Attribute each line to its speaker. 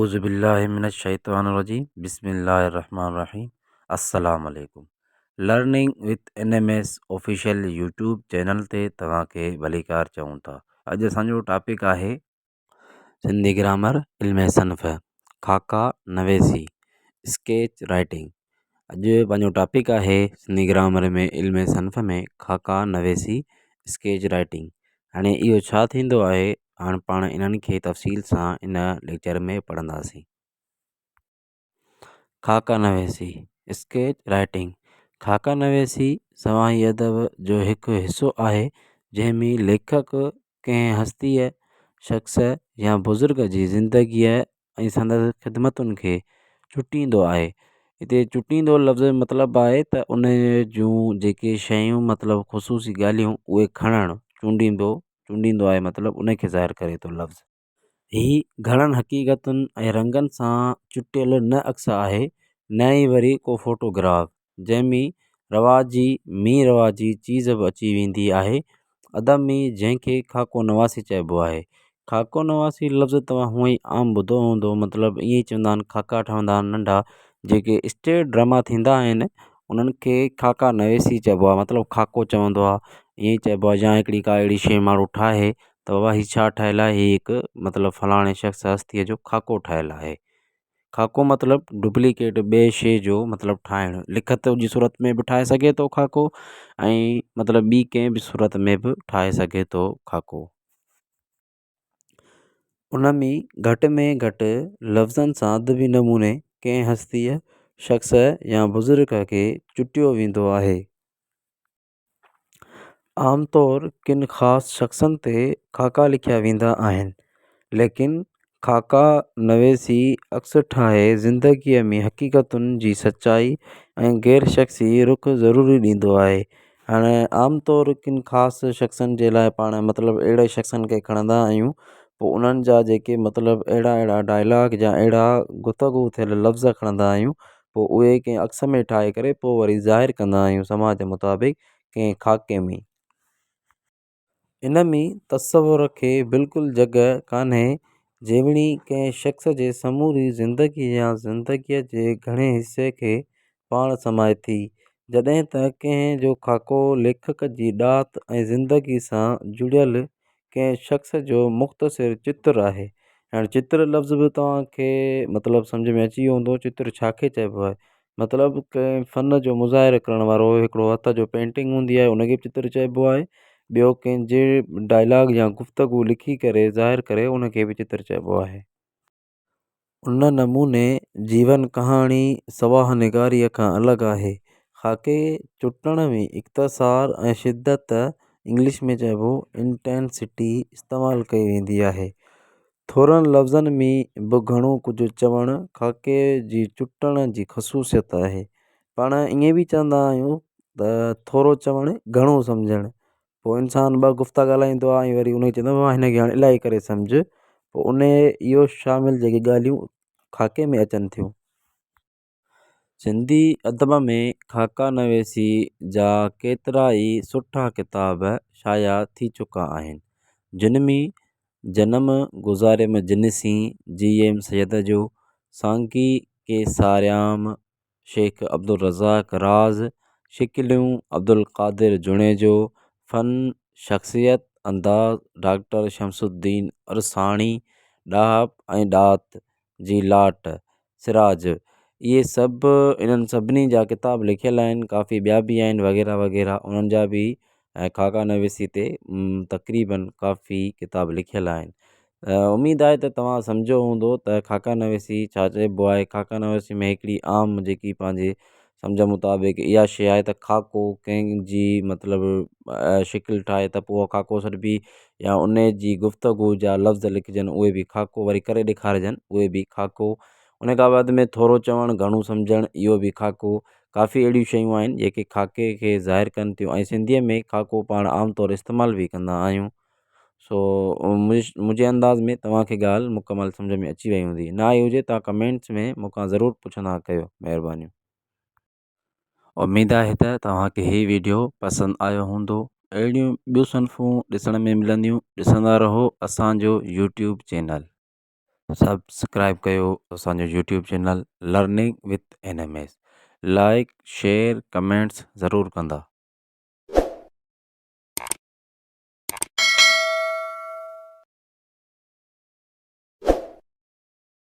Speaker 1: औज़ुबिल्लाहिमिनश्शैतानिर्रजीम बिस्मिल्लाहिर्रहमानिर्रहीम अस्सलाम वालेकुम। Learning with NMS official YouTube channel ते तव्हांखे भलीकार चऊं था। अॼु असांजो टॉपिक आहे सिंधी ग्रामर इल्म सनफ़ खाका नवेसी स्केच राइटिंग। अॼु पंहिंजो टॉपिक आहे सिंधी ग्रामर में इल्म सनफ़ में खाका नवेसी स्केच राइटिंग। हाणे इहो छा थींदो आहे, हाणे पाण इन्हनि खे तफ़सील सां इन लेक्चर में पढ़ंदासीं। खाका नवेसी स्केच राइटिंग। खाका नवेसी सवाई अदब जो हिकु हिसो आहे जंहिंमें लेखक कंहिं हस्तीअ शख़्स या बुज़ुर्ग जी ज़िंदगीअ ऐं संदसि ख़िदमतुनि खे चुटींदो आहे। हिते चुटींदो लफ़्ज़ मतिलबु आहे त उन जूं जेके शयूं मतिलबु ख़ुसूसी ॻाल्हियूं उहे खणणु चूंडींदो आहे, मतिलबु उन खे ज़ाहिर करे थो लफ़्ज़। ही घणनि हक़ीक़तुनि ऐं रंगनि सां चुटियल न अक्स आहे, न ई वरी को फ़ोटोग्राफ जंहिंमें रवाजी चीज़ बि अची वेंदी आहे। अदब में जंहिंखे खाको नवासी चइबो आहे। खाको नवासी लफ़्ज़ तव्हां हूअं ई आम ॿुधो हूंदो, मतिलबु ईअं ई चवंदा आहिनि खाका ठहंदा आहिनि नंढा जेके स्टेज ड्रामा थींदा आहिनि उन्हनि खे खाका नवेसी चइबो आहे, मतिलबु खाको चवंदो आहे। ईअं ई चइबो आहे या हिकिड़ी का अहिड़ी शइ माण्हू ठाहे त बाबा हीउ छा ठहियलु आहे, हीउ हिकु मतिलबु फलाणे शख़्स हस्तीअ जो खाको ठहियलु आहे। खाको मतिलबु डुप्लीकेट ॿिए शइ जो मतिलबु ठाहिणु, लिखत जी सूरत में बि ठाहे सघे थो खाको ऐं मतिलबु ॿी कंहिं बि सूरत में बि ठाहे सघे थो खाको। उन में घटि लफ़्ज़नि सां अदबी नमूने कंहिं हस्तीअ शख़्स या बुज़ुर्ग खे चुटियो वेंदो आहे। आमतौरु किन ख़ासि शख़्सनि ते खाका लिखिया वेंदा आहिनि, लेकिन खाका नवेसी अक्स ठाहे ज़िंदगीअ में हक़ीक़तुनि जी सचाई ऐं गैर शख़्सी रुख ज़रूरी ॾींदो आहे। हाणे आमतौरु किन ख़ासि शख़्सनि जे लाइ पाण मतिलबु अहिड़े शख़्सनि खे खणंदा आहियूं, पोइ उन्हनि जा जेके मतिलबु अहिड़ा डायलॉग या अहिड़ा गुफ़्तगू थियल लफ़्ज़ खणंदा आहियूं, पोइ उहे कंहिं अक्स में ठाहे करे पोइ वरी ज़ाहिर कंदा आहियूं समाज मुताबिक़ कंहिं खाके में। इन में तसवुर खे बिल्कुलु जॻह कान्हे जेवणी कंहिं शख़्स जे समूरी ज़िंदगी या ज़िंदगीअ जे घणे हिसे खे पाण समाए थी, जॾहिं त कंहिं जो खाको लेखक जी ॾात ऐं ज़िंदगी सां जुड़ियल कंहिं शख़्स जो मुख़्तसिर चित्र आहे। हाणे चित्र लफ़्ज़ बि तव्हांखे मतिलबु सम्झ में अची वियो हूंदो, चित्र छा खे चइबो आहे, मतिलबु कंहिं फ़न जो मुज़ाहिरो करण वारो हिकिड़ो हथ जो पेंटिंग हूंदी आहे उनखे बि चित्र चइबो आहे। ॿियो कंहिंजे डायलॉग या गुफ़्तगू लिखी करे ज़ाहिर करे उनखे बि चित्र चइबो आहे। उन नमूने जीवन कहाणी सवाह निगारीअ खां अलॻि आहे। खाके चुटण में इख़्तिसार ऐं शिद्दत इंग्लिश में चइबो इंटेंसिटी इस्तेमालु कई वेंदी आहे। थोरनि लफ़्ज़नि में बि घणो कुझु चवणु खाके जी चुटण जी ख़सूसियत आहे। पाण ईअं बि चवंदा आहियूं त थोरो चवणु घणो सम्झणु। पोइ इंसानु ॿ गुफ़्ता ॻाल्हाईंदो आहे ऐं वरी उनखे चवंदो आहे हिनखे हाणे इलाही करे सम्झ, पोइ उन इहो शामिलु जेके ॻाल्हियूं खाके में अचनि थियूं। सिंधी अदब में खाका नवेसी जा केतिरा ई सुठा किताब शाया थी चुका आहिनि, जिन में जनम गुज़ारियम जिनिसी GM सैयद जो, सांगी के सारियाम शेख अब्दुल रज़ाक राज़, शिकिलियूं अब्दुल क़ादिर जुणेजो, फ़न शख़्सियत अंदाज़ डॉक्टर शमसुद्दीन अरसाणी, ॾाहप ऐं ॾात जी लाट सिराज। इहे सभु इन्हनि सभिनी जा किताब लिखियल आहिनि, काफ़ी ॿिया बि आहिनि वग़ैरह वग़ैरह, उन्हनि जा बि खाका नवेसी ते तक़रीबन काफ़ी किताब लिखियल आहिनि। उमेदु आहे त तव्हां सम्झो हूंदो त खाका नवेसी छा चइबो आहे। खाका नवेसी में हिकिड़ी आम जेकी पंहिंजे सम्झ मुताबिक़ इहा शइ आहे त खाको कंहिंजी मतिलबु शिकिल ठाहे त पोइ खाको सॾिबी, या उन जी गुफ़्तगू जा लफ़्ज़ लिखिजनि उहे बि खाको, वरी करे ॾेखारिजनि उहे बि खाको, उन खां बाद में थोरो चवणु घणो सम्झणु इहो बि खाको। काफ़ी अहिड़ियूं शयूं आहिनि जेके खाके खे ज़ाहिर कनि थियूं ऐं सिंधीअ में खाको पाण आमतौरु इस्तेमालु बि कंदा आहियूं। सो मुंहिंजे अंदाज़ में तव्हांखे ॻाल्हि मुकमल सम्झ में अची वई हूंदी। ना आई हुजे तव्हां कमेंट्स में मूंखां ज़रूरु पुछंदा कयो, महिरबानी। उमेदु आहे त तव्हांखे हीउ वीडियो पसंदि आयो हूंदो। अहिड़ियूं ॿियूं सनफ़ूं ॾिसण में मिलंदियूं, ॾिसंदा रहो असांजो YouTube चैनल। सब्सक्राइब कयो असांजो YouTube channel learning with N M S. Like share comments ज़रूरु कंदा।